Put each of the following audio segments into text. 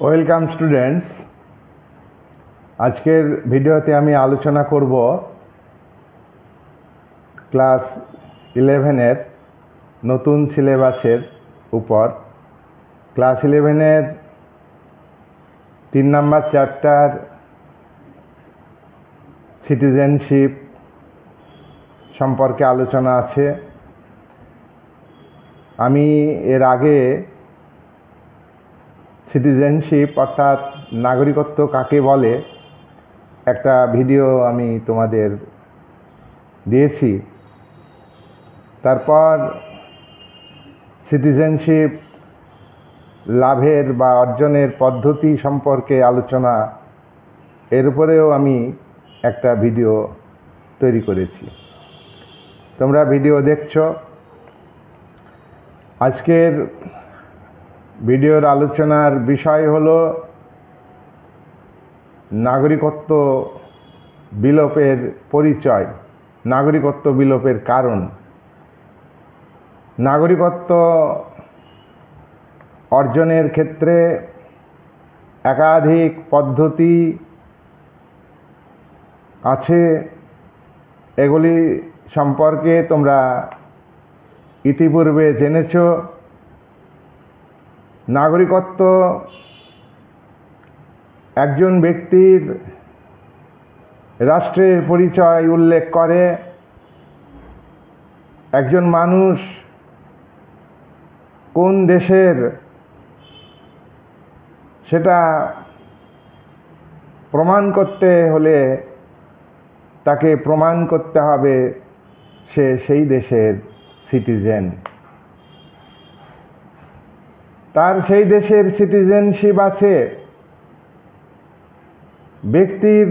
Welcome students. আজকের ভিডিওতে আমি আলোচনা করব ক্লাস 11-এর নতুন সিলেবাসের উপর। ক্লাস 11-এর 3 নম্বর চ্যাপ্টার সিটিজেনশিপ সম্পর্কে আলোচনা আছে। আমি এর আগে সিটিজেনশিপ অর্থাৎ নাগরিকত্ব কাকে বলে একটা ভিডিও আমি তোমাদের দিয়েছি। তারপর সিটিজেনশিপ লাভের বা অর্জনের পদ্ধতি সম্পর্কে আলোচনা, এর উপরেও আমি একটা ভিডিও তৈরি করেছি। তোমরা ভিডিও দেখছো। আজকের ভিডিওর আলোচনার বিষয় হলো নাগরিকত্ব বিলোপের পরিচয়, নাগরিকত্ব বিলোপের কারণ। নাগরিকত্ব অর্জনের ক্ষেত্রে একাধিক পদ্ধতি আছে। এগুলি সম্পর্কে তোমরা ইতিপূর্বে জেনেছ। নাগরিকত্ব একজন ব্যক্তির রাষ্ট্রের পরিচয় উল্লেখ করে। একজন মানুষ কোন দেশের সেটা প্রমাণ করতে হলে তাকে প্রমাণ করতে হবে সে সেই দেশের সিটিজেন। তার সেই দেশের সিটিজেনশিপ আছে। ব্যক্তির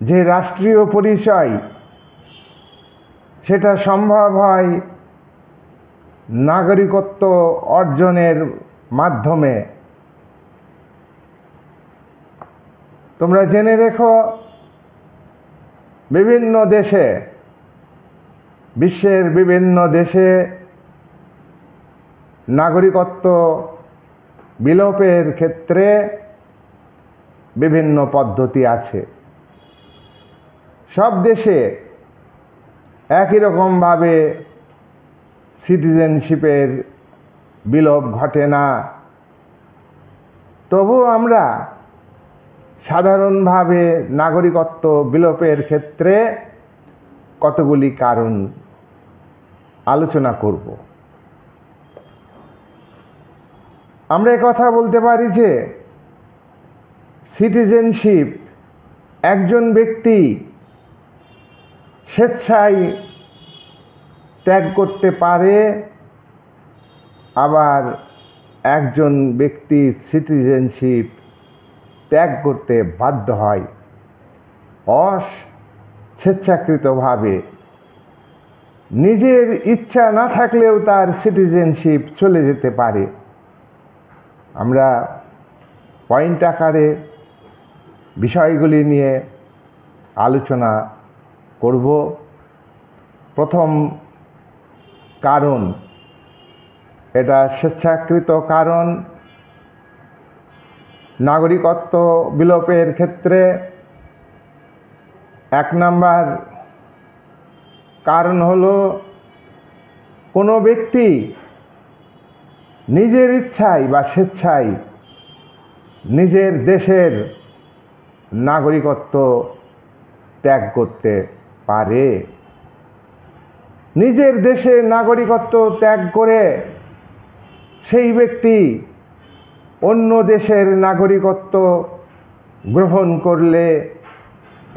যে রাষ্ট্রীয় পরিচয় সেটা সম্ভব হয় নাগরিকত্ব অর্জনের মাধ্যমে। তোমরা জেনে রেখো, বিভিন্ন দেশে, বিশ্বের বিভিন্ন দেশে নাগরিকত্ব বিলোপের ক্ষেত্রে বিভিন্ন পদ্ধতি আছে। সব দেশে একই রকমভাবে সিটিজেনশিপের বিলোপ ঘটে না। তবুও আমরা সাধারণভাবে নাগরিকত্ব বিলোপের ক্ষেত্রে কতগুলি কারণ আলোচনা করব। আমরা কথা বলতে পারি যে সিটিজেনশিপ একজন ব্যক্তি স্বেচ্ছায় ত্যাগ করতে পারে, আবার একজন ব্যক্তি সিটিজেনশিপ ত্যাগ করতে বাধ্য হয় স্বেচ্ছাকৃতভাবে। নিজের ইচ্ছা না থাকলেও তার সিটিজেনশিপ চলে যেতে পারে। আমরা পয়েন্ট আকারে বিষয়গুলি নিয়ে আলোচনা করব। প্রথম কারণ, এটা স্বেচ্ছাকৃত কারণ। নাগরিকত্ব বিলোপের ক্ষেত্রে 1 নম্বর কারণ হলো কোনো ব্যক্তি নিজের ইচ্ছায় বা স্বেচ্ছায় নিজের দেশের নাগরিকত্ব ত্যাগ করতে পারে। নিজের দেশের নাগরিকত্ব ত্যাগ করে সেই ব্যক্তি অন্য দেশের নাগরিকত্ব গ্রহণ করলে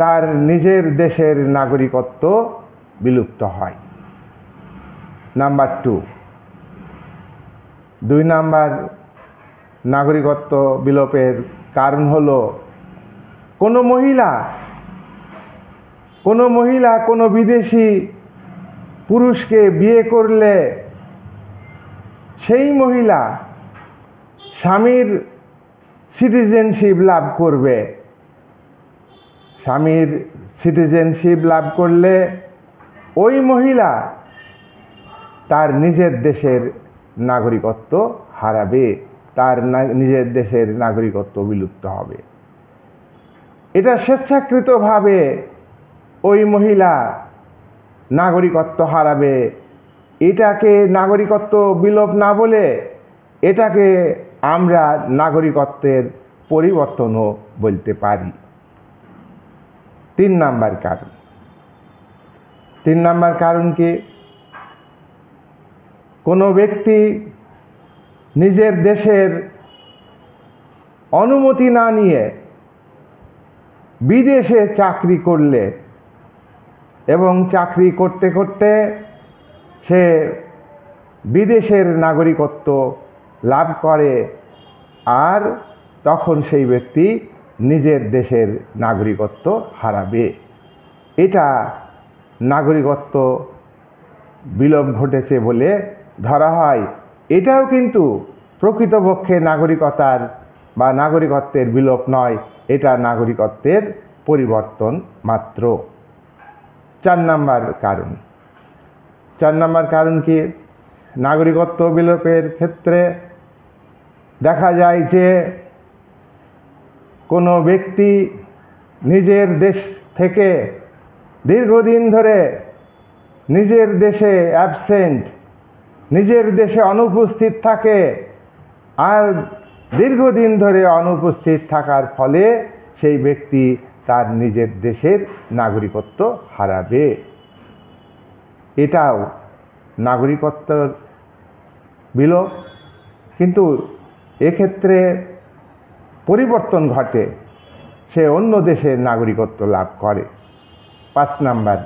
তার নিজের দেশের নাগরিকত্ব বিলুপ্ত হয়। নাম্বার 2 নাম্বার নাগরিকত্ব বিলোপের কারণ হলো কোনো মহিলা কোনো বিদেশি পুরুষকে বিয়ে করলে সেই মহিলা স্বামীর সিটিজেনশিপ লাভ করবে। স্বামীর সিটিজেনশিপ লাভ করলে ওই মহিলা তার নিজের দেশের নাগরিকত্ব হারাবে। তার নিজের দেশের নাগরিকত্ব বিলুপ্ত হবে। এটা স্বেচ্ছাকৃতভাবে ওই মহিলা নাগরিকত্ব হারাবে। এটাকে নাগরিকত্ব বিলোপ না বলে এটাকে আমরা নাগরিকত্বের পরিবর্তনও বলতে পারি। 3 নাম্বার কারণ। 3 নাম্বার কারণ কি? কোনো ব্যক্তি নিজের দেশের অনুমতি না নিয়ে বিদেশে চাকরি করলে এবং চাকরি করতে করতে সে বিদেশের নাগরিকত্ব লাভ করে, আর তখন সেই ব্যক্তি নিজের দেশের নাগরিকত্ব হারাবে। এটা নাগরিকত্ব বিলোপ ঘটেছে বলে ধরা হয়। এটাও কিন্তু প্রকৃতপক্ষে নাগরিকতার বা নাগরিকত্বের বিলোপ নয়, এটা নাগরিকত্বের পরিবর্তন মাত্র। 4 নাম্বার কারণ। 4 নাম্বার কারণ কি? নাগরিকত্ব বিলোপের ক্ষেত্রে দেখা যায় যে কোনো ব্যক্তি নিজের দেশ থেকে দীর্ঘদিন ধরে নিজের দেশে অ্যাবসেন্ট, নিজের দেশে অনুপস্থিত থাকে, আর দীর্ঘদিন ধরে অনুপস্থিত থাকার ফলে সেই ব্যক্তি তার নিজের দেশের নাগরিকত্ব হারাবে। এটাও নাগরিকত্বের বিলোপ, কিন্তু এক্ষেত্রে পরিবর্তন ঘটে, সে অন্য দেশের নাগরিকত্ব লাভ করে। 5 নাম্বার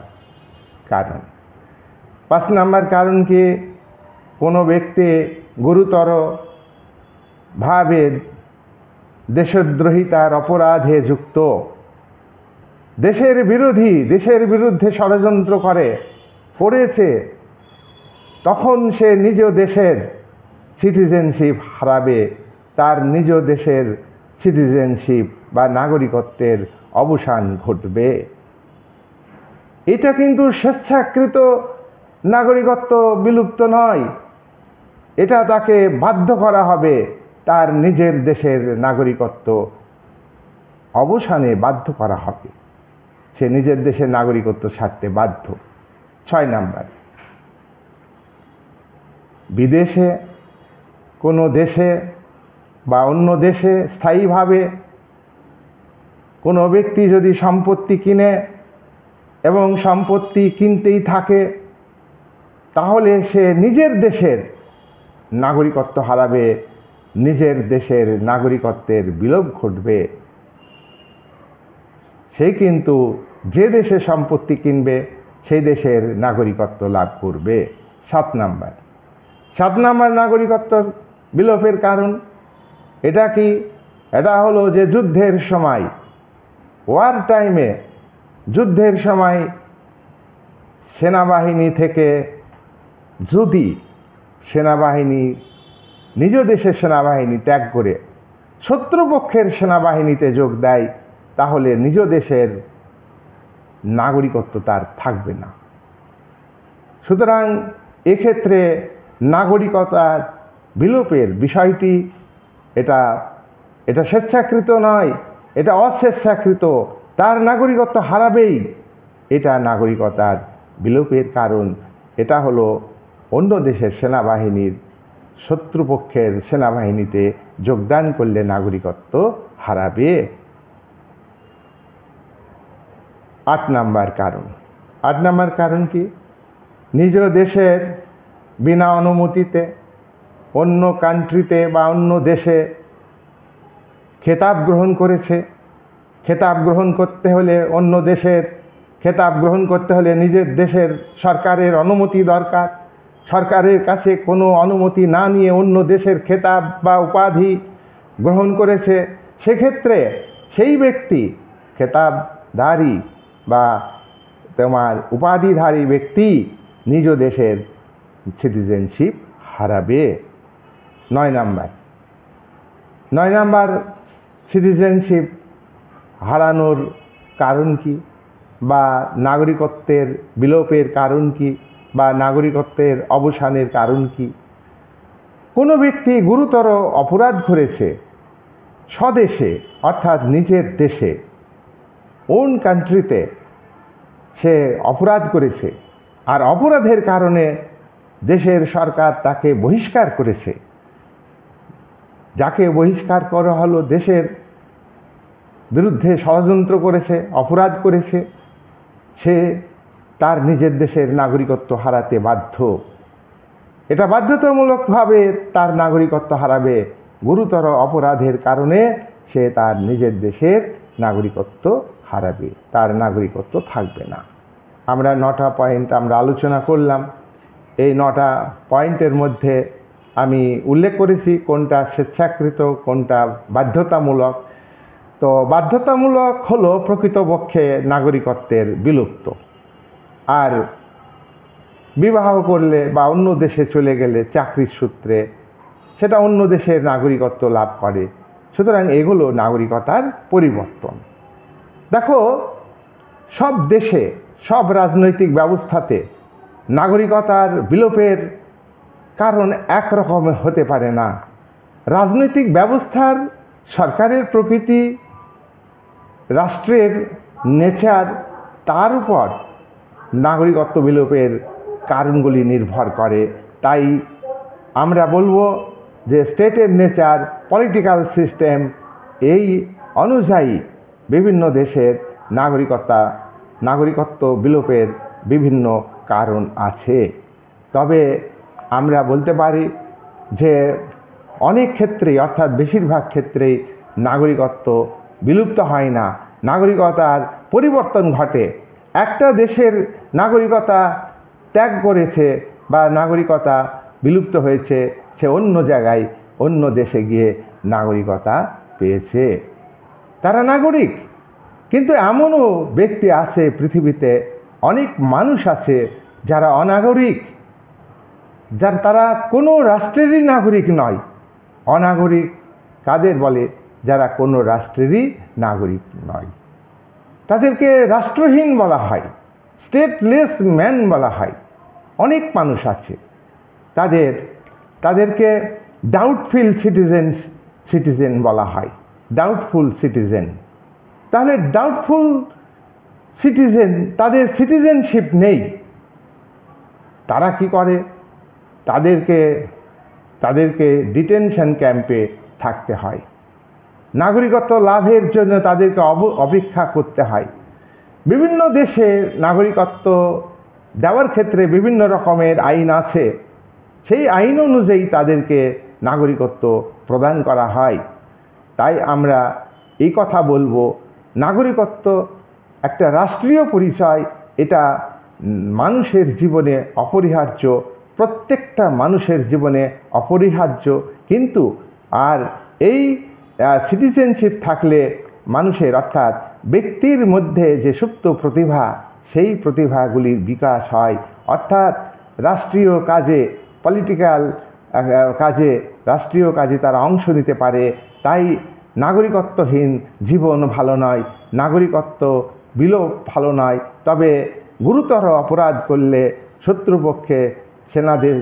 কারণ। 5 নাম্বার কারণ কি? কোনো ব্যক্তি গুরুতরভাবে দেশদ্রোহিতার অপরাধে যুক্ত, দেশের বিরুদ্ধে ষড়যন্ত্র করেছে, তখন সে নিজ দেশের সিটিজেনশিপ হারাবে, তার নিজ দেশের সিটিজেনশিপ বা নাগরিকত্বের অবসান ঘটবে। এটা কিন্তু স্বেচ্ছাকৃত নাগরিকত্ব বিলুপ্ত নয়, এটা তাকে বাধ্য করা হবে, তার নিজের দেশের নাগরিকত্ব অবসানে বাধ্য করা হবে, সে নিজের দেশের নাগরিকত্ব ছাড়তে বাধ্য। 6 নাম্বার। বিদেশে কোনো দেশে বা অন্য দেশে স্থায়ীভাবে কোনো ব্যক্তি যদি সম্পত্তি কিনে এবং সম্পত্তি কিনতেই থাকে, তাহলে সে নিজের দেশের নাগরিকত্ব হারাবে, নিজের দেশের নাগরিকত্বের বিলোপ ঘটবে। সে কিন্তু যে দেশে সম্পত্তি কিনবে সেই দেশের নাগরিকত্ব লাভ করবে। 7 নাম্বার। 7 নাম্বার নাগরিকত্ব বিলোপের কারণ। এটা কি? এটা হলো যে যুদ্ধের সময়, ওয়ার টাইমে, যুদ্ধের সময় সেনাবাহিনী থেকে যদি সেনাবাহিনী নিজ দেশের সেনাবাহিনী ত্যাগ করে শত্রুপক্ষের সেনাবাহিনীতে যোগ দেয়, তাহলে নিজ দেশের নাগরিকত্ব তার থাকবে না। সুতরাং এক্ষেত্রে নাগরিকতার বিলোপের বিষয়টি এটা স্বেচ্ছাকৃত নয়, এটা অস্বেচ্ছাকৃত, তার নাগরিকত্ব হারাবেই। এটা নাগরিকতার বিলোপের কারণ। এটা হলো অন্য দেশের সেনাবাহিনীর শত্রুপক্ষের সেনাবাহিনীতে যোগদান করলে নাগরিকত্ব হারাবে। 8 নাম্বার কারণ। 8 নাম্বার কারণ কি? নিজ দেশের বিনা অনুমতিতে অন্য কান্ট্রিতে বা অন্য দেশে খেতাব গ্রহণ করেছে। খেতাব গ্রহণ করতে হলে অন্য দেশের খেতাব গ্রহণ করতে হলে নিজের দেশের সরকারের অনুমতি দরকার। সরকারের কাছে কোনো অনুমতি না নিয়ে অন্য দেশের খেতাব বা উপাধি গ্রহণ করেছে, সেক্ষেত্রে সেই ব্যক্তি খেতাবধারী বা উপাধিধারী ব্যক্তি নিজ দেশের সিটিজেনশিপ হারাবে। 9 নাম্বার। 9 নাম্বার সিটিজেনশিপ হারানোর কারণ কি, বা নাগরিকত্বের বিলোপের কারণ কি, বা নাগরিকত্বের অবসানের কারণ কি? কোনো ব্যক্তি গুরুতর অপরাধ করেছে স্বদেশে অর্থাৎ নিজের দেশে, ওন কান্ট্রিতে সে অপরাধ করেছে, আর অপরাধের কারণে দেশের সরকার তাকে বহিষ্কার করেছে, যাকে বহিষ্কার করা হলো দেশের বিরুদ্ধে ষড়যন্ত্র করেছে, অপরাধ করেছে, সে তার নিজের দেশের নাগরিকত্ব হারাতে বাধ্য। এটা বাধ্যতামূলকভাবে তার নাগরিকত্ব হারাবে। গুরুতর অপরাধের কারণে সে তার নিজের দেশের নাগরিকত্ব হারাবে, তার নাগরিকত্ব থাকবে না। আমরা 9টা পয়েন্ট আমরা আলোচনা করলাম। এই 9টা পয়েন্টের মধ্যে আমি উল্লেখ করেছি কোনটা স্বেচ্ছাকৃত, কোনটা বাধ্যতামূলক। তো বাধ্যতামূলক হলো প্রকৃতপক্ষে নাগরিকত্বের বিলুপ্ত, আর বিবাহ করলে বা অন্য দেশে চলে গেলে চাকরির সূত্রে সেটা অন্য দেশের নাগরিকত্ব লাভ করে। সুতরাং এগুলো নাগরিকতার পরিবর্তন। দেখো, সব দেশে সব রাজনৈতিক ব্যবস্থাতে নাগরিকতার বিলোপের কারণ একরকম হতে পারে না। রাজনৈতিক ব্যবস্থার, সরকারের প্রকৃতি, রাষ্ট্রের নেচার, তার উপর নাগরিকত্ব বিলোপের কারণগুলি নির্ভর করে। তাই আমরা বলবো যে স্টেটের নেচার, পলিটিক্যাল সিস্টেম, এই অনুযায়ী বিভিন্ন দেশের নাগরিকত্ব বিলোপের বিভিন্ন কারণ আছে। তবে আমরা বলতে পারি যে অনেক ক্ষেত্রেই, অর্থাৎ বেশিরভাগ ক্ষেত্রেই নাগরিকত্ব বিলুপ্ত হয় না, নাগরিকতার পরিবর্তন ঘটে। একটা দেশের নাগরিকতা ত্যাগ করেছে বা নাগরিকতা বিলুপ্ত হয়েছে, সে অন্য জায়গায়, অন্য দেশে গিয়ে নাগরিকতা পেয়েছে, তারা নাগরিক। কিন্তু এমনও ব্যক্তি আছে পৃথিবীতে, অনেক মানুষ আছে যারা অনাগরিক, তারা কোনো রাষ্ট্রেরই নাগরিক নয়। অনাগরিক কাদের বলে? যারা কোনো রাষ্ট্রেরই নাগরিক নয়, তাদেরকে রাষ্ট্রহীন বলা হয়, স্টেটলেস ম্যান বলা হয়। অনেক মানুষ আছে, তাদেরকে ডাউটফুল সিটিজেন বলা হয়, ডাউটফুল সিটিজেন। তাহলে ডাউটফুল সিটিজেন, তাদের সিটিজেনশিপ নেই। তারা কি করে? তাদেরকে ডিটেনশন ক্যাম্পে থাকতে হয়, নাগরিকত্ব লাভের জন্য তাদেরকে অপেক্ষা করতে হয়। বিভিন্ন দেশে নাগরিকত্ব দেওয়ার ক্ষেত্রে বিভিন্ন রকমের আইন আছে, সেই আইন অনুযায়ী তাদেরকে নাগরিকত্ব প্রদান করা হয়। তাই আমরা এই কথা বলবো, নাগরিকত্ব একটা রাষ্ট্রীয় পরিচয়, এটা মানুষের জীবনে অপরিহার্য, প্রত্যেকটা মানুষের জীবনে অপরিহার্য। কিন্তু আর এই সিটিজেনশিপ থাকলে মানুষের, অর্থাৎ ব্যক্তির মধ্যে যে সুপ্ত প্রতিভা, সেই প্রতিভাগুলির বিকাশ হয়। অর্থাৎ রাষ্ট্রীয় কাজে, পলিটিক্যাল কাজে, রাষ্ট্রীয় কাজে তারা অংশ নিতে পারে। তাই নাগরিকত্বহীন জীবন ভালো নয়, নাগরিকত্ব বিলোপ ভালো নয়। তবে গুরুতর অপরাধ করলে শত্রুপক্ষে সেনাদের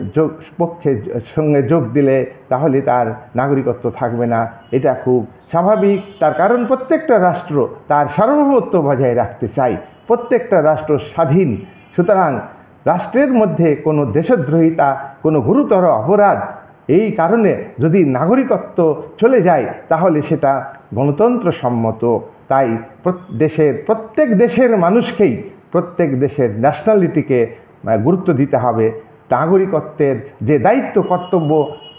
সঙ্গে যোগ দিলে তাহলে তার নাগরিকত্ব থাকবে না, এটা খুব স্বাভাবিক। তার কারণ প্রত্যেকটা রাষ্ট্র তার সার্বভৌমত্ব বজায় রাখতে চায়, প্রত্যেকটা রাষ্ট্র স্বাধীন। সুতরাং রাষ্ট্রের মধ্যে কোনো দেশদ্রোহিতা, কোনো গুরুতর অপরাধ, এই কারণে যদি নাগরিকত্ব চলে যায় তাহলে সেটা গণতন্ত্রসম্মত। তাই প্রত্যেক দেশের মানুষকেই, প্রত্যেক দেশের ন্যাশনালিটিকে গুরুত্ব দিতে হবে। নাগরিকত্বের যে দায়িত্ব, কর্তব্য,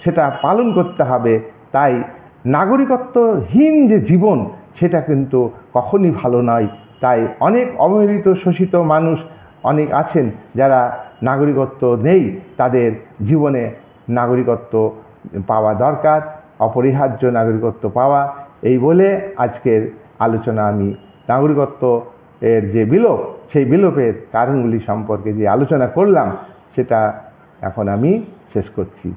সেটা পালন করতে হবে। তাই নাগরিকত্বহীন যে জীবন, সেটা কিন্তু কখনই ভালো নয়। তাই অনেক অবহেলিত, শোষিত মানুষ অনেক আছেন যারা নাগরিকত্ব নেই, তাদের জীবনে নাগরিকত্ব পাওয়া দরকার, অপরিহার্য নাগরিকত্ব পাওয়া। এই বলে আজকের আলোচনা আমি নাগরিকত্ব এর যে বিলোপ, সেই বিলোপের কারণগুলি সম্পর্কে যে আলোচনা করলাম, সেটা এখন আমি শেষ করছি।